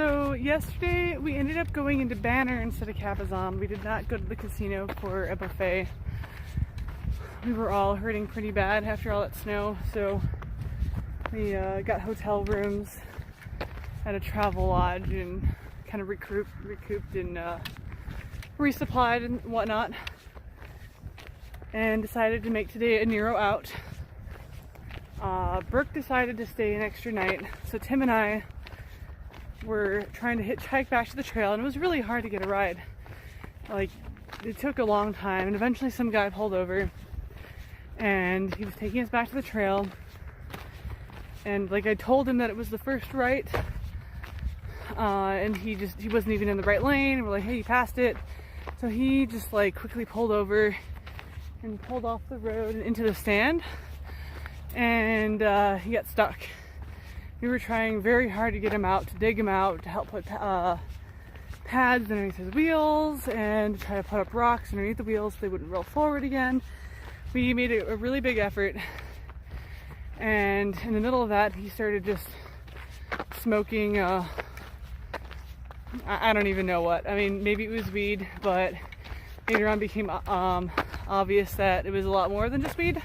So yesterday we ended up going into Banner instead of Cabazon. We did not go to the casino for a buffet. We were all hurting pretty bad after all that snow, so we got hotel rooms at a travel lodge and kind of recouped and resupplied and whatnot, and decided to make today a Nero out. Brooke decided to stay an extra night, so Tim and I were trying to hitchhike back to the trail, and it was really hard to get a ride. Like, it took a long time, and eventually some guy pulled over and he was taking us back to the trail, and like I told him that it was the first right, and he wasn't even in the right lane, and we're like, hey, you passed it. So he just like quickly pulled over and pulled off the road and into the stand, and he got stuck. We were trying very hard to get him out, to dig him out, to help put pads underneath his wheels, and to try to put up rocks underneath the wheels so they wouldn't roll forward again. We made a really big effort, and in the middle of that, he started just smoking, I don't even know what. I mean, maybe it was weed, but later on became obvious that it was a lot more than just weed.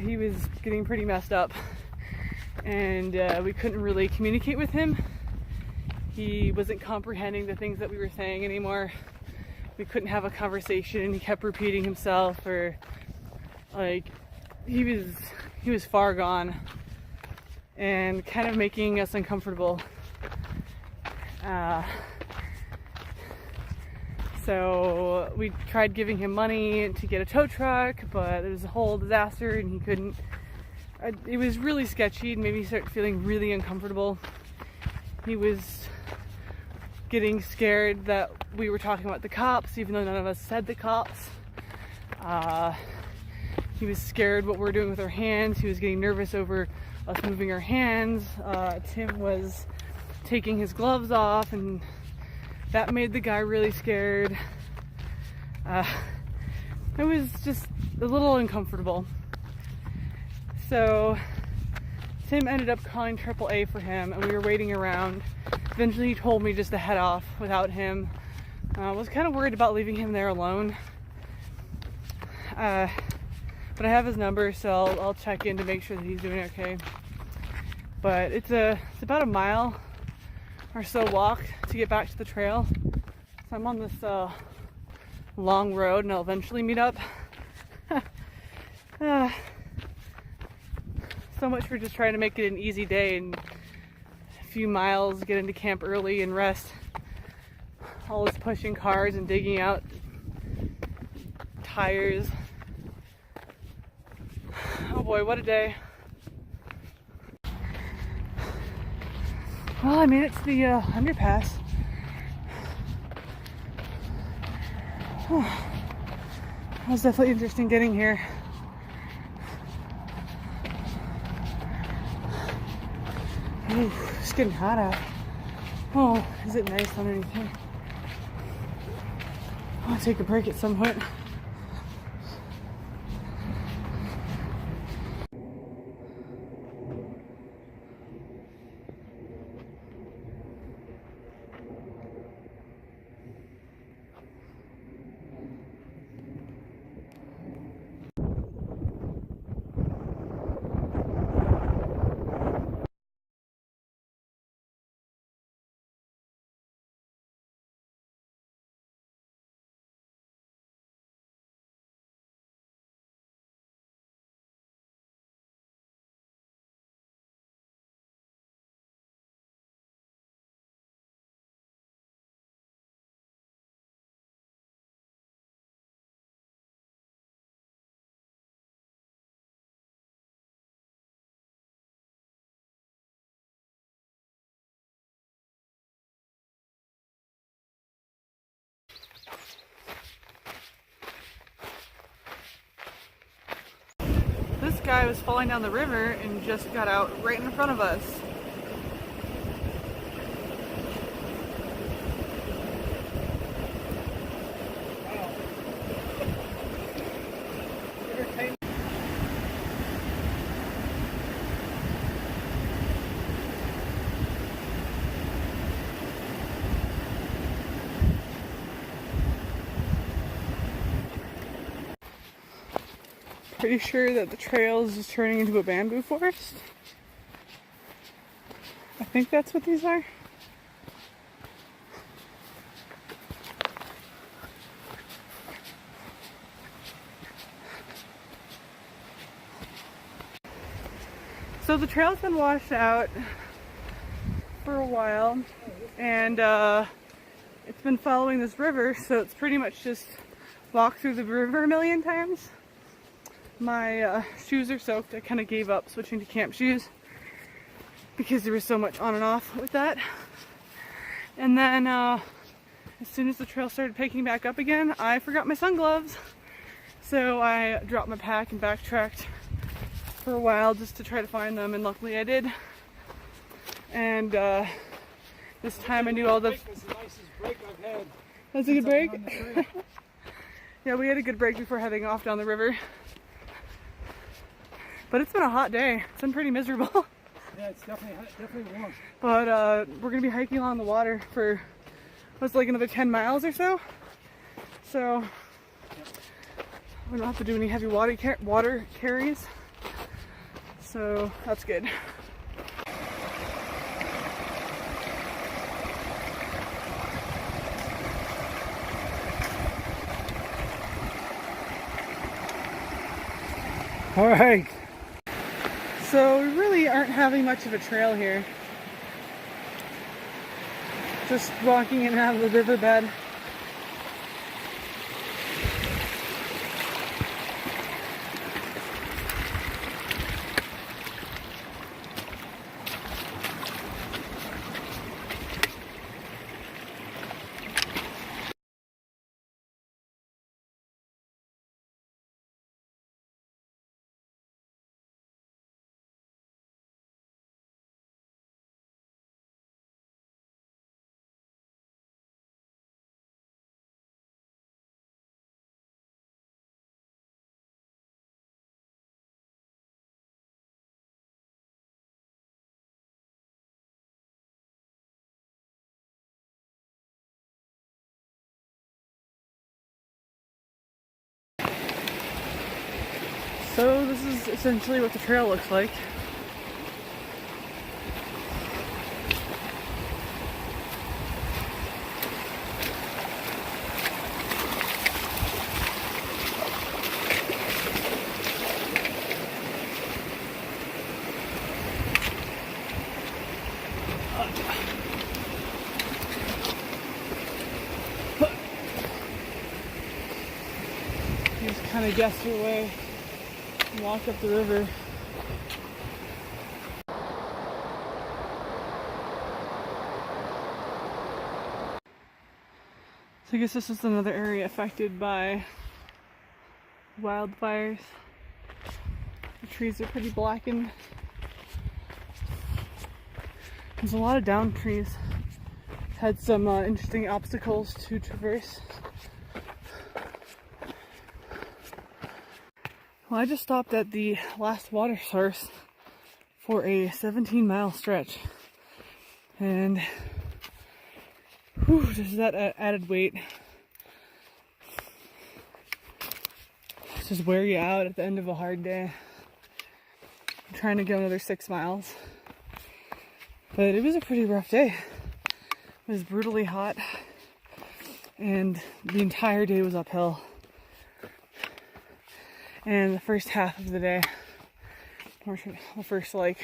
He was getting pretty messed up, and we couldn't really communicate with him. He wasn't comprehending the things that we were saying anymore. We couldn't have a conversation. He kept repeating himself, or like he was far gone and kind of making us uncomfortable. So we tried giving him money to get a tow truck, but it was a whole disaster, and he couldn't. It was really sketchy, and made me start feeling really uncomfortable. He was getting scared that we were talking about the cops, even though none of us said the cops. He was scared what we were doing with our hands. He was getting nervous over us moving our hands. Tim was taking his gloves off, and that made the guy really scared. It was just a little uncomfortable. So Tim ended up calling AAA for him, and we were waiting around. Eventually he told me just to head off without him. I was kind of worried about leaving him there alone. But I have his number, so I'll check in to make sure that he's doing okay. But it's about a mile or so walk to get back to the trail. So I'm on this long road, and I'll eventually meet up. So much for just trying to make it an easy day and a few miles, get into camp early and rest. All this pushing cars and digging out tires. Oh boy, what a day. Well, I made it to the underpass. It was definitely interesting getting here. Ooh, it's getting hot out. Oh, is it nice underneath here? I'll take a break at some point. This guy was falling down the river and just got out right in front of us. pretty sure that the trail is just turning into a bamboo forest. I think that's what these are. So the trail's been washed out for a while, and it's been following this river, so it's pretty much just walked through the river a million times. My shoes are soaked. I kind of gave up switching to camp shoes because there was so much on and off with that. And then as soon as the trail started picking back up again, I forgot my sun gloves. So I dropped my pack and backtracked for a while just to try to find them, and luckily I did. And this time I knew all the... That's the nicest break I've had. That's a good break? Yeah, we had a good break before heading off down the river. But it's been a hot day. It's been pretty miserable. Yeah, it's definitely warm. But we're going to be hiking along the water for, what's like another 10 miles or so. So we don't have to do any heavy water carries. So that's good. All right. So we really aren't having much of a trail here. Just walking in and out of the riverbed. So this is essentially what the trail looks like. You just kind of guess your way and walk up the river. So I guess this is another area affected by wildfires. The trees are pretty blackened. There's a lot of downed trees. Had some interesting obstacles to traverse. Well, I just stopped at the last water source for a 17-mile stretch, and whew, just that added weight just wear you out at the end of a hard day. I'm trying to go another 6 miles, but it was a pretty rough day. It was brutally hot, and the entire day was uphill. And the first half of the day, or the first like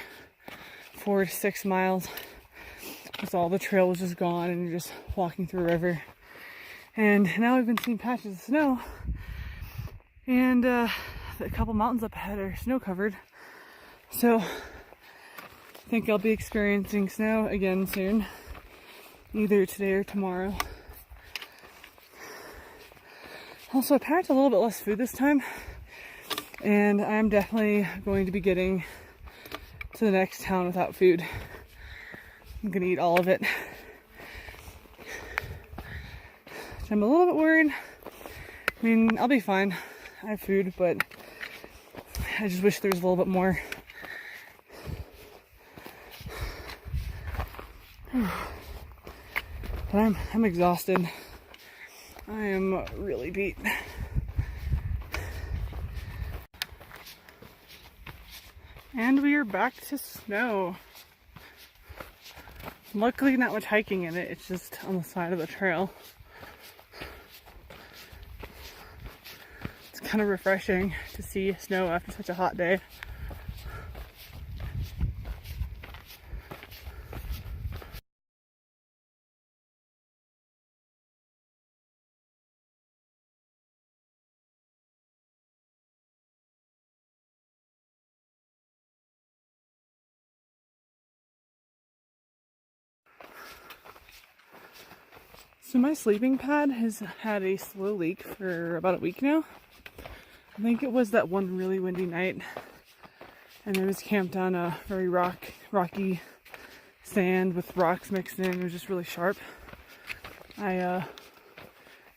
4 to 6 miles, was all the trail was just gone and you're just walking through a river. And now we've been seeing patches of snow, and a couple mountains up ahead are snow covered. So I think I'll be experiencing snow again soon, either today or tomorrow. Also, I packed a little bit less food this time, and I'm definitely going to be getting to the next town without food. I'm gonna eat all of it. I'm a little bit worried. I mean, I'll be fine. I have food, but I just wish there was a little bit more. But I'm exhausted. I am really beat. And we are back to snow. Luckily not much hiking in it, it's just on the side of the trail. It's kind of refreshing to see snow after such a hot day. So my sleeping pad has had a slow leak for about a week now. I think it was that one really windy night, and I was camped on a very rocky sand with rocks mixed in. It was just really sharp. I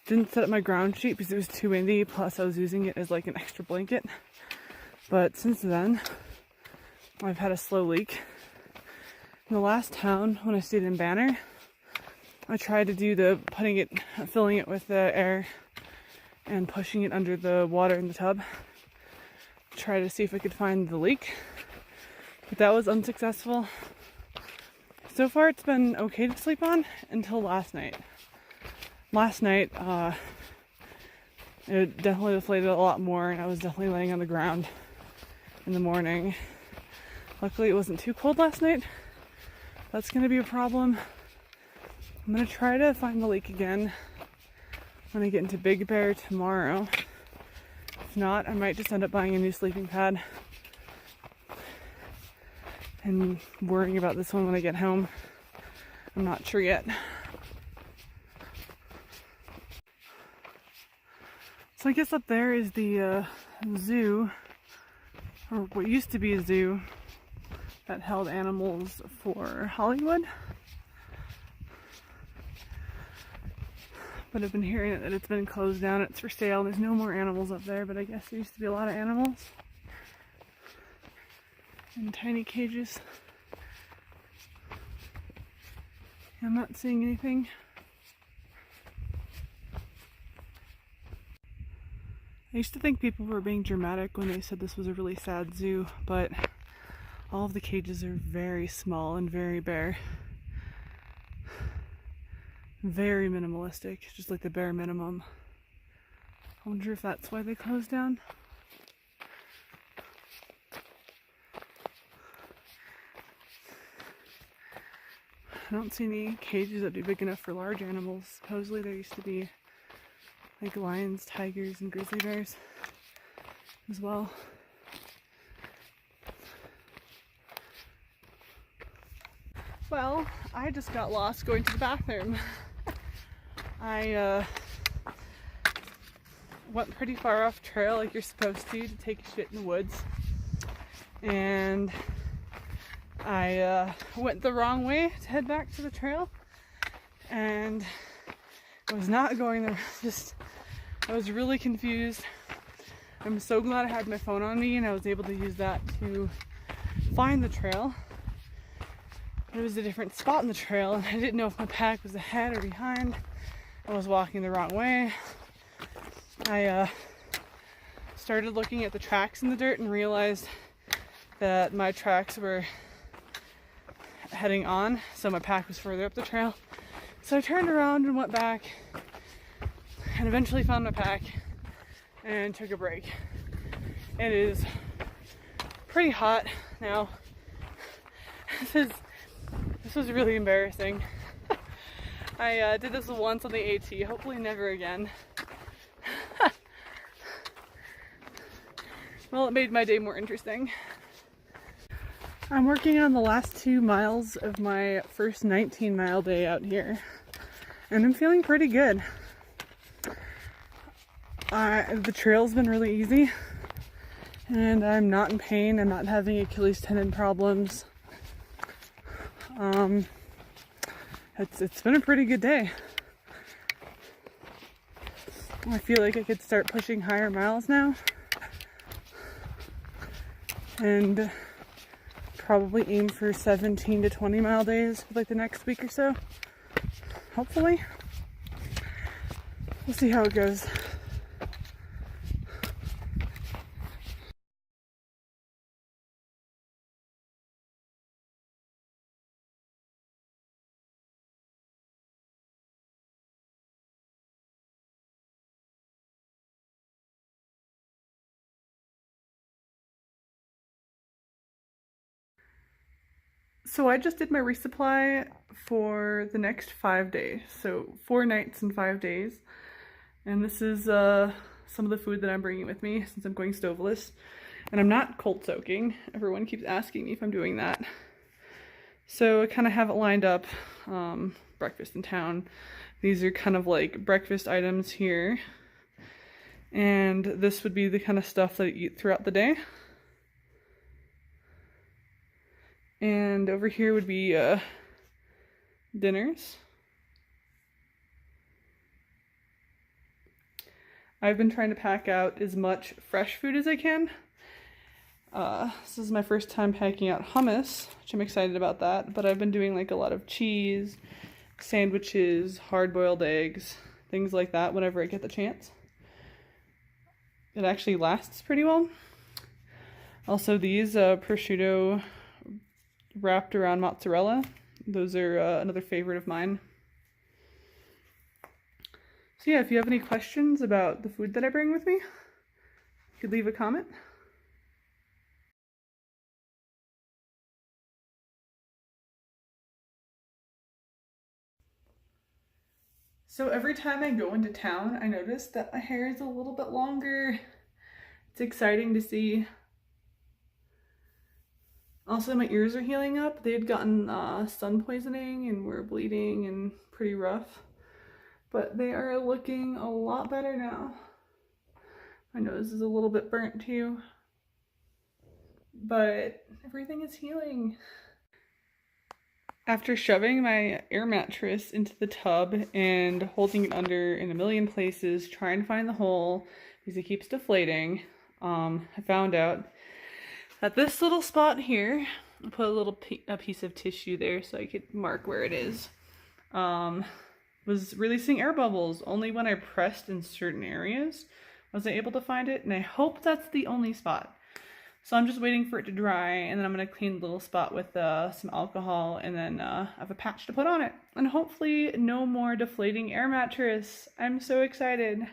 didn't set up my ground sheet because it was too windy, plus I was using it as like an extra blanket. But since then, I've had a slow leak. In the last town, when I stayed in Banner, I tried to do filling it with the air and pushing it under the water in the tub. Try to see if I could find the leak, but that was unsuccessful. So far it's been okay to sleep on until last night. Last night, it definitely deflated a lot more, and I was definitely laying on the ground in the morning. Luckily it wasn't too cold last night. That's going to be a problem. I'm going to try to find the leak again when I get into Big Bear tomorrow. If not, I might just end up buying a new sleeping pad and worrying about this one when I get home. I'm not sure yet. So I guess up there is the zoo, or what used to be a zoo that held animals for Hollywood. But I've been hearing that it's been closed down, it's for sale, and there's no more animals up there, but I guess there used to be a lot of animals in tiny cages. I'm not seeing anything. I used to think people were being dramatic when they said this was a really sad zoo, but all of the cages are very small and very bare. Very minimalistic, just like the bare minimum. I wonder if that's why they closed down. I don't see any cages that'd be big enough for large animals. Supposedly there used to be like lions, tigers, and grizzly bears as well. Well, I just got lost going to the bathroom. I went pretty far off trail like you're supposed to take a shit in the woods, and I went the wrong way to head back to the trail, and I was not going there. I was really confused. I'm so glad I had my phone on me and I was able to use that to find the trail. It was a different spot in the trail, and I didn't know if my pack was ahead or behind. I was walking the wrong way. I started looking at the tracks in the dirt and realized that my tracks were heading on, so my pack was further up the trail. So I turned around and went back and eventually found my pack and took a break. It is pretty hot now. This was really embarrassing. I did this once on the AT, hopefully never again. Well, it made my day more interesting. I'm working on the last 2 miles of my first 19-mile day out here, and I'm feeling pretty good. The trail's been really easy, and I'm not in pain. I'm not having Achilles tendon problems. It's been a pretty good day. I feel like I could start pushing higher miles now, and probably aim for 17 to 20 mile days for like the next week or so. Hopefully. We'll see how it goes. So I just did my resupply for the next 5 days. So 4 nights and 5 days. And this is some of the food that I'm bringing with me since I'm going stoveless. And I'm not cold soaking. Everyone keeps asking me if I'm doing that. So I kind of have it lined up. Breakfast in town. These are kind of like breakfast items here. And this would be the kind of stuff that I eat throughout the day. And over here would be dinners. I've been trying to pack out as much fresh food as I can. This is my first time packing out hummus, which I'm excited about that, but I've been doing like a lot of cheese, sandwiches, hard-boiled eggs, things like that whenever I get the chance. It actually lasts pretty well. Also these prosciutto wrapped around mozzarella. Those are another favorite of mine. So yeah, if you have any questions about the food that I bring with me, you could leave a comment. So every time I go into town, I notice that my hair is a little bit longer. It's exciting to see. Also, my ears are healing up. They had gotten sun poisoning and were bleeding and pretty rough. But they are looking a lot better now. My nose is a little bit burnt too. But everything is healing. After shoving my air mattress into the tub and holding it under in a million places, trying to find the hole because it keeps deflating, I found out that this little spot here, I put a piece of tissue there so I could mark where it is, was releasing air bubbles. Only when I pressed in certain areas was I able to find it, and I hope that's the only spot. So I'm just waiting for it to dry, and then I'm going to clean the little spot with some alcohol, and then have a patch to put on it. And hopefully no more deflating air mattress. I'm so excited.